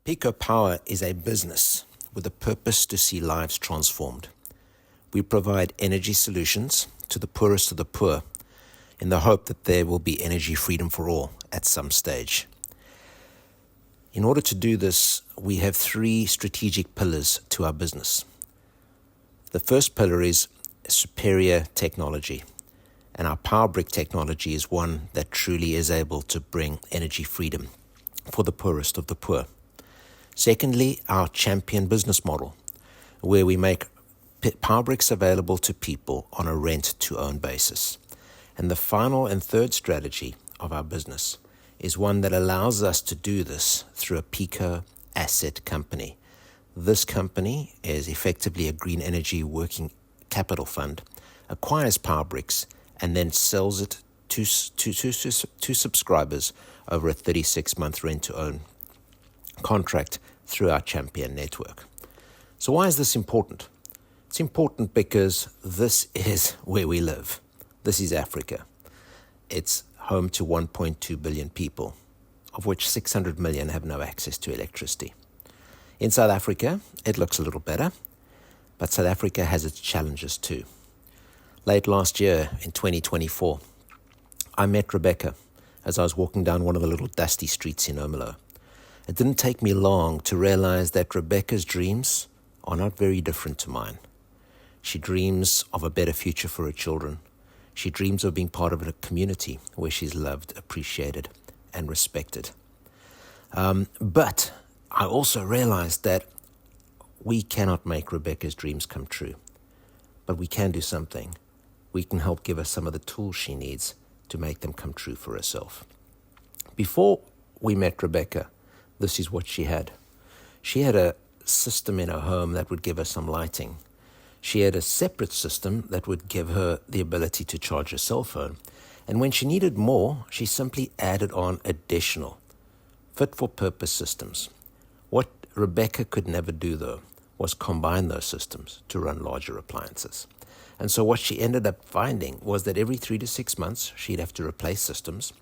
Peco Power is a business with a purpose to see lives transformed. We provide energy solutions to the poorest of the poor in the hope that there will be energy freedom for all at some stage. In order to do this, we have three strategic pillars to our business. The first pillar is superior technology, and our power brick technology is one that truly is able to bring energy freedom for the poorest of the poor. Secondly, our champion business model, where we make power bricks available to people on a rent-to-own basis. And the final and third strategy of our business is one that allows us to do this through a Peco asset company. This company is effectively a green energy working capital fund, acquires power bricks, and then sells it to subscribers over a 36-month rent-to-own contract through our champion network. So why is this important? It's important because this is where we live. This is Africa. It's home to 1.2 billion people, of which 600 million have no access to electricity. In South Africa, it looks a little better, but South Africa has its challenges too. Late last year, in 2024, I met Rebecca as I was walking down one of the little dusty streets in Omelo. It didn't take me long to realize that Rebecca's dreams are not very different to mine. She dreams of a better future for her children. She dreams of being part of a community where she's loved, appreciated, and respected. But I also realized that we cannot make Rebecca's dreams come true. But we can do something. We can help give her some of the tools she needs to make them come true for herself. Before we met Rebecca, this is what she had. She had a system in her home that would give her some lighting. She had a separate system that would give her the ability to charge her cell phone. And when she needed more, she simply added on additional fit-for-purpose systems. What Rebecca could never do, though, was combine those systems to run larger appliances. And so what she ended up finding was that every 3 to 6 months, she'd have to replace systems,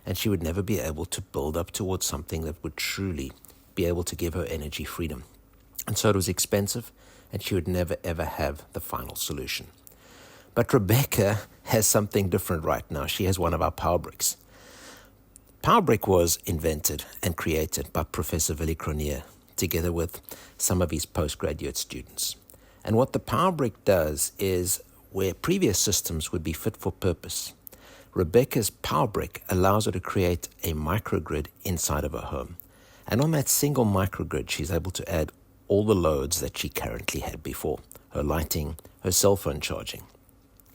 and she would never be able to build up towards something that would truly be able to give her energy freedom. And so it was expensive, and she would never, ever have the final solution. But Rebecca has something different right now. She has one of our power bricks. Power brick was invented and created by Professor Willy Cronier, together with some of his postgraduate students. And what the power brick does is, where previous systems would be fit for purpose, Rebecca's power brick allows her to create a microgrid inside of her home. And on that single microgrid, she's able to add all the loads that she currently had before: her lighting, her cell phone charging.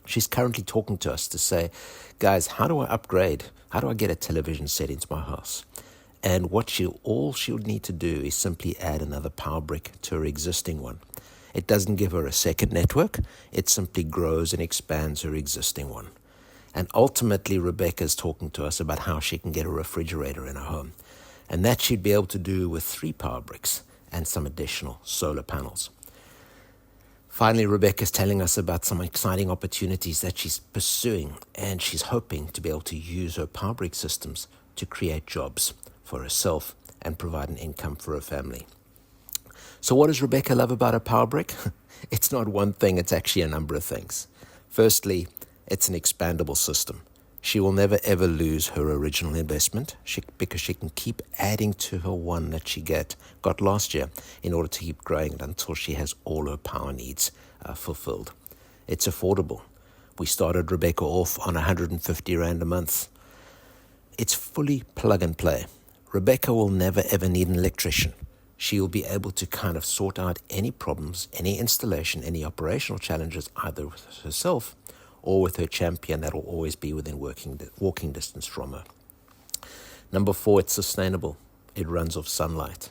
She's currently talking to us to say, guys, how do I upgrade? How do I get a television set into my house? And all she'll need to do is simply add another power brick to her existing one. It doesn't give her a second network. It simply grows and expands her existing one. And ultimately, Rebecca's talking to us about how she can get a refrigerator in her home. And that she'd be able to do with 3 power bricks and some additional solar panels. Finally, Rebecca's telling us about some exciting opportunities that she's pursuing, and she's hoping to be able to use her power brick systems to create jobs for herself and provide an income for her family. So what does Rebecca love about her power brick? It's not one thing, it's actually a number of things. Firstly, it's an expandable system. She will never ever lose her original investment because she can keep adding to her one that she got last year in order to keep growing it until she has all her power needs fulfilled. It's affordable. We started Rebecca off on 150 Rand a month. It's fully plug and play. Rebecca will never ever need an electrician. She will be able to kind of sort out any problems, any installation, any operational challenges, either with herself or with her champion that will always be within walking distance from her. Number 4, it's sustainable. It runs off sunlight.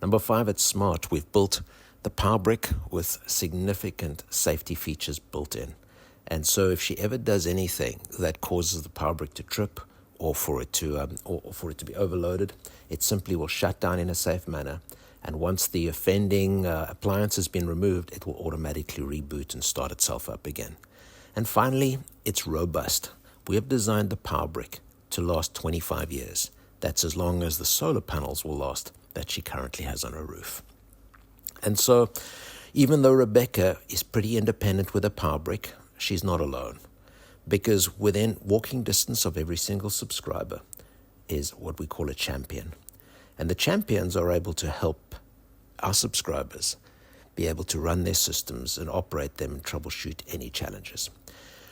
Number 5, it's smart. We've built the power brick with significant safety features built in. And so if she ever does anything that causes the power brick to trip or for it to be overloaded, it simply will shut down in a safe manner. And once the offending appliance has been removed, it will automatically reboot and start itself up again. And finally, it's robust. We have designed the power brick to last 25 years. That's as long as the solar panels will last that she currently has on her roof. And so, even though Rebecca is pretty independent with a power brick, she's not alone. Because within walking distance of every single subscriber is what we call a champion. And the champions are able to help our subscribers be able to run their systems and operate them and troubleshoot any challenges.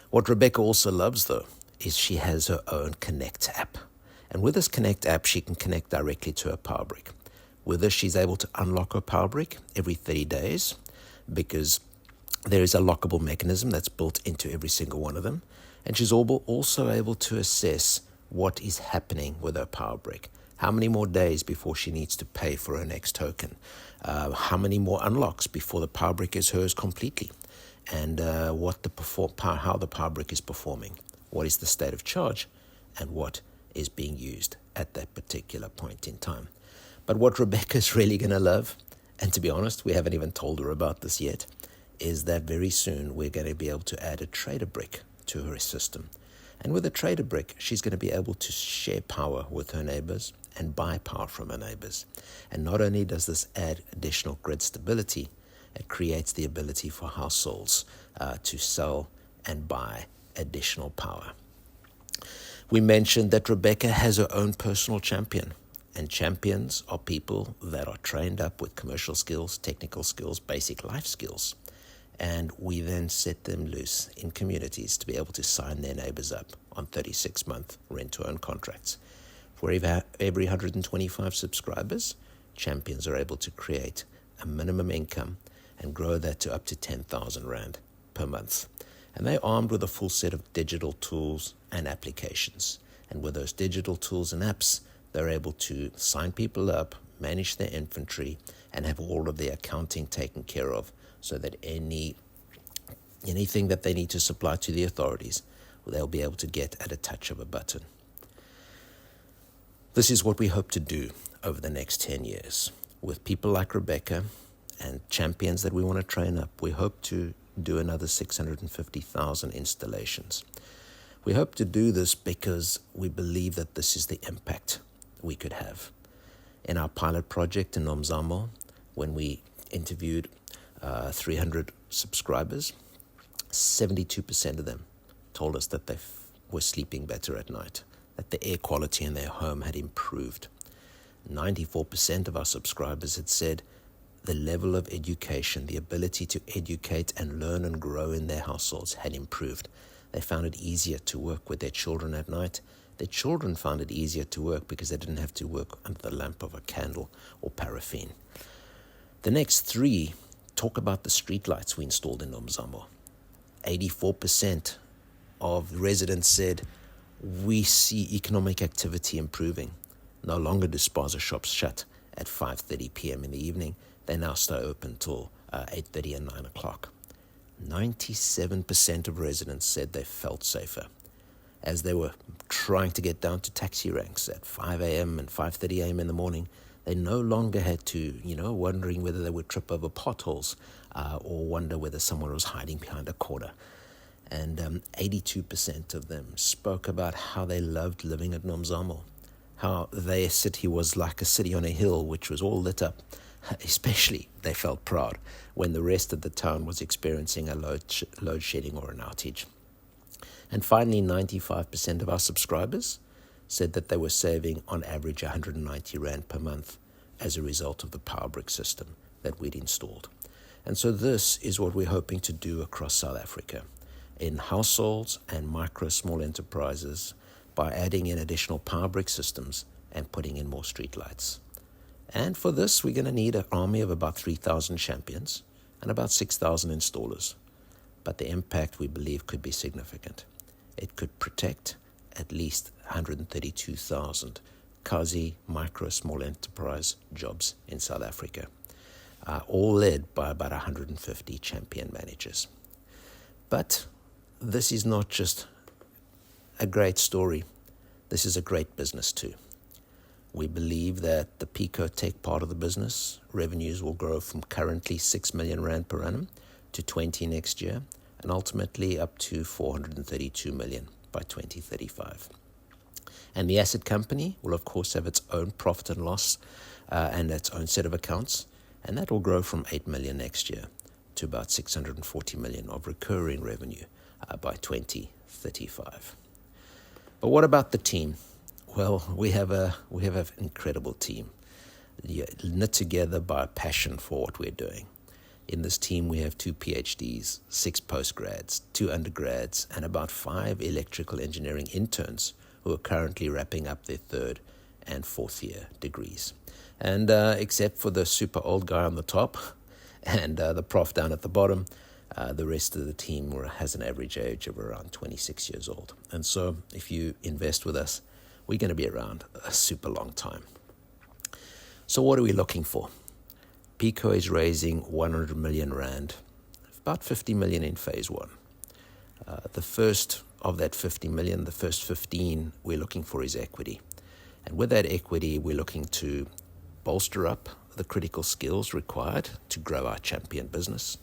What Rebecca also loves, though, is she has her own Connect app. And with this Connect app, she can connect directly to her power brick. With this, she's able to unlock her power brick every 30 days because there is a lockable mechanism that's built into every single one of them. And she's also able to assess what is happening with her power brick. How many more days before she needs to pay for her next token? How many more unlocks before the power brick is hers completely? And how the power brick is performing. What is the state of charge? And what is being used at that particular point in time. But what Rebecca's really going to love, and to be honest, we haven't even told her about this yet, is that very soon we're going to be able to add a trader brick to her system. And with a trader brick, she's going to be able to share power with her neighbors and buy power from her neighbors. And not only does this add additional grid stability, it creates the ability for households to sell and buy additional power. We mentioned that Rebecca has her own personal champion. And champions are people that are trained up with commercial skills, technical skills, basic life skills. And we then set them loose in communities to be able to sign their neighbors up on 36-month rent-to-own contracts. For every 125 subscribers, champions are able to create a minimum income and grow that to up to 10,000 Rand per month. And they're armed with a full set of digital tools and applications. And with those digital tools and apps, they're able to sign people up, manage their inventory, and have all of their accounting taken care of so that anything that they need to supply to the authorities, they'll be able to get at a touch of a button. This is what we hope to do over the next 10 years. With people like Rebecca and champions that we want to train up, we hope to do another 650,000 installations. We hope to do this because we believe that this is the impact we could have. In our pilot project in Nomzamo, when we interviewed 300 subscribers, 72% of them told us that they were sleeping better at night, that the air quality in their home had improved. 94% of our subscribers had said the level of education, the ability to educate and learn and grow in their households had improved. They found it easier to work with their children at night. Their children found it easier to work because they didn't have to work under the lamp of a candle or paraffin. The next three talk about the street lights we installed in Nomzamo. 84% of residents said, we see economic activity improving. No longer do spaza shops shut at 5:30 p.m. in the evening. They now stay open till 8:30 and 9 o'clock. 97% of residents said they felt safer. As they were trying to get down to taxi ranks at 5 a.m. and 5:30 a.m. in the morning, they no longer had to, wondering whether they would trip over potholes or wonder whether someone was hiding behind a corner. And 82% of them spoke about how they loved living at Nomzamo, how their city was like a city on a hill which was all lit up. Especially, they felt proud when the rest of the town was experiencing a load shedding or an outage. And finally, 95% of our subscribers said that they were saving on average 190 Rand per month as a result of the power brick system that we'd installed. And so this is what we're hoping to do across South Africa in households and small enterprises by adding in additional power brick systems and putting in more street lights. And for this, we're going to need an army of about 3,000 champions and about 6,000 installers. But the impact, we believe, could be significant. It could protect at least 132,000 Kazi small enterprise jobs in South Africa, all led by about 150 champion managers. But this is not just a great story. This is a great business too. We believe that the Peco tech part of the business revenues will grow from currently 6 million Rand per annum to 20 next year, and ultimately up to 432 million by 2035. And the asset company will, of course, have its own profit and loss and its own set of accounts, and that will grow from 8 million next year to about 640 million of recurring revenue by 2035. But what about the team? Well, we have an incredible team, knit together by a passion for what we're doing. In this team, we have 2 PhDs, 6 postgrads, 2 undergrads, and about 5 electrical engineering interns who are currently wrapping up their 3rd and 4th year degrees. And except for the super old guy on the top and the prof down at the bottom, the rest of the team has an average age of around 26 years old. And so if you invest with us, we're going to be around a super long time. So what are we looking for? Peco is raising 100 million rand, about 50 million in phase 1. The first of that 50 million, the first 15 we're looking for is equity. And with that equity, we're looking to bolster up the critical skills required to grow our champion business,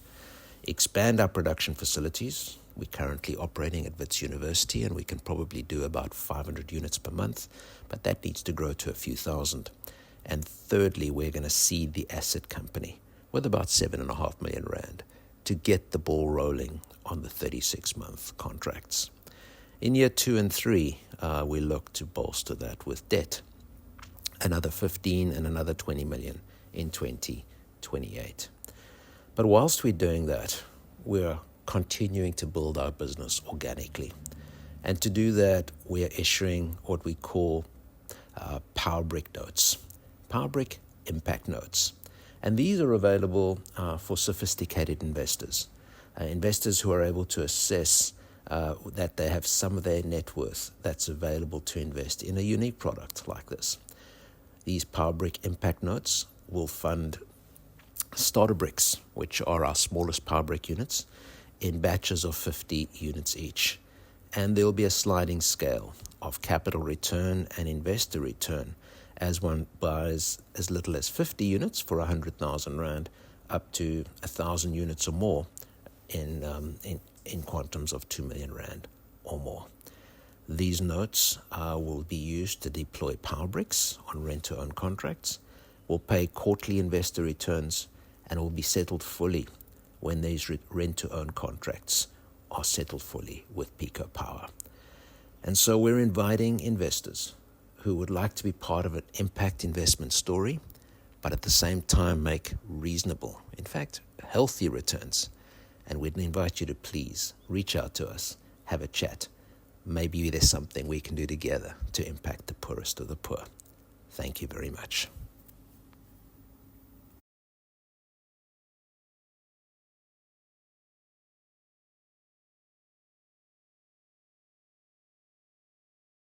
expand our production facilities. We're currently operating at Wits University, and we can probably do about 500 units per month, but that needs to grow to a few thousand. And thirdly, we're going to seed the asset company with about 7.5 million rand to get the ball rolling on the 36-month contracts. In year 2 and 3, we look to bolster that with debt, another 15 and another 20 million in 2028. But whilst we're doing that, we're continuing to build our business organically. And to do that, we are issuing what we call Power Brick notes, Power Brick impact notes. And these are available for sophisticated investors, investors who are able to assess that they have some of their net worth that's available to invest in a unique product like this. These Power Brick impact notes will fund starter bricks, which are our smallest Power Brick units, in batches of 50 units each. And there will be a sliding scale of capital return and investor return as one buys as little as 50 units for 100,000 rand up to 1,000 units or more in quantums of 2 million rand or more. These notes will be used to deploy Power Bricks on rent-to-own contracts, will pay quarterly investor returns, and will be settled fully when these rent-to-own contracts are settled fully with Peco Power. And so we're inviting investors who would like to be part of an impact investment story, but at the same time make reasonable, in fact, healthy returns. And we'd invite you to please reach out to us, have a chat. Maybe there's something we can do together to impact the poorest of the poor. Thank you very much.